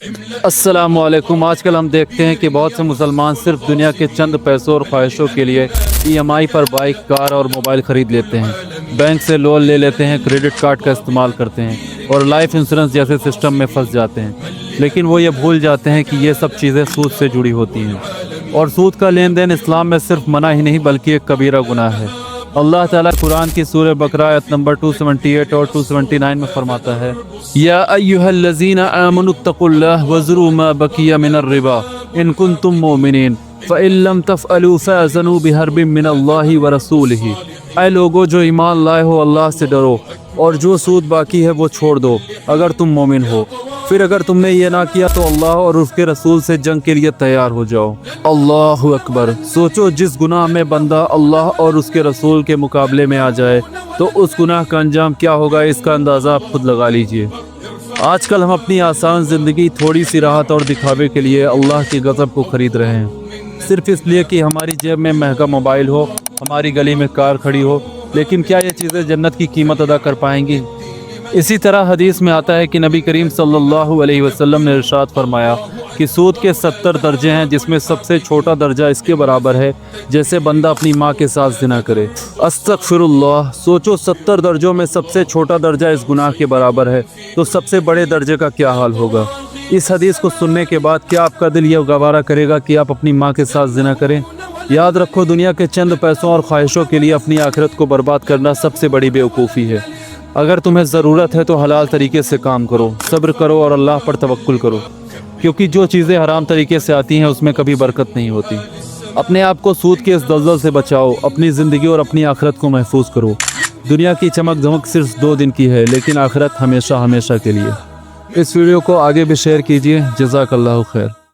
السلام علیکم۔ آج کل ہم دیکھتے ہیں کہ بہت سے مسلمان صرف دنیا کے چند پیسوں اور خواہشوں کے لیے EMI پر بائک، کار اور موبائل خرید لیتے ہیں، بینک سے لون لے لیتے ہیں، کریڈٹ کارڈ کا استعمال کرتے ہیں اور لائف انشورنس جیسے سسٹم میں پھنس جاتے ہیں۔ لیکن وہ یہ بھول جاتے ہیں کہ یہ سب چیزیں سود سے جڑی ہوتی ہیں، اور سود کا لین دین اسلام میں صرف منع ہی نہیں بلکہ ایک کبیرہ گناہ ہے۔ اللہ تعالیٰ قرآن کی سورہ بقرہ آیت نمبر 278 اور 279 میں فرماتا ہے، یا ایھا الذین آمنوا اتقوا اللہ وذروا ما بقی من الربا ان کنتم مؤمنین فإن لم تفعلوا فأذنوا بحرب من اللہ ورسولہ۔ اے لوگو جو ایمان لائے ہو، اللہ سے ڈرو اور جو سود باقی ہے وہ چھوڑ دو اگر تم مومن ہو، پھر اگر تم نے یہ نہ کیا تو اللہ اور اس کے رسول سے جنگ کے لیے تیار ہو جاؤ۔ اللہ اکبر۔ سوچو، جس گناہ میں بندہ اللہ اور اس کے رسول کے مقابلے میں آ جائے تو اس گناہ کا انجام کیا ہوگا، اس کا اندازہ آپ خود لگا لیجئے۔ آج کل ہم اپنی آسان زندگی، تھوڑی سی راحت اور دکھاوے کے لیے اللہ کی غضب کو خرید رہے ہیں، صرف اس لیے کہ ہماری جیب میں مہنگا موبائل ہو، ہماری گلی میں کار کھڑی ہو۔ لیکن کیا یہ چیزیں جنت کی قیمت ادا کر پائیں گی؟ اسی طرح حدیث میں آتا ہے کہ نبی کریم صلی اللہ علیہ وسلم نے ارشاد فرمایا کہ سود کے 70 درجے ہیں، جس میں سب سے چھوٹا درجہ اس کے برابر ہے جیسے بندہ اپنی ماں کے ساتھ زنا کرے۔ استغفر اللہ۔ سوچو، 70 درجوں میں سب سے چھوٹا درجہ اس گناہ کے برابر ہے تو سب سے بڑے درجے کا کیا حال ہوگا؟ اس حدیث کو سننے کے بعد کیا آپ کا دل یہ گوارا کرے گا کہ آپ اپنی ماں کے ساتھ زنا کریں؟ یاد رکھو، دنیا کے چند پیسوں اور خواہشوں کے لیے اپنی آخرت کو برباد کرنا سب سے بڑی بیوقوفی ہے۔ اگر تمہیں ضرورت ہے تو حلال طریقے سے کام کرو، صبر کرو اور اللہ پر توکل کرو، کیونکہ جو چیزیں حرام طریقے سے آتی ہیں اس میں کبھی برکت نہیں ہوتی۔ اپنے آپ کو سود کے اس دلدل سے بچاؤ، اپنی زندگی اور اپنی آخرت کو محفوظ کرو۔ دنیا کی چمک دھمک صرف 2 دن کی ہے، لیکن آخرت ہمیشہ ہمیشہ کے لیے۔ اس ویڈیو کو آگے بھی شیئر کیجیے۔ جزاک اللہ خیر۔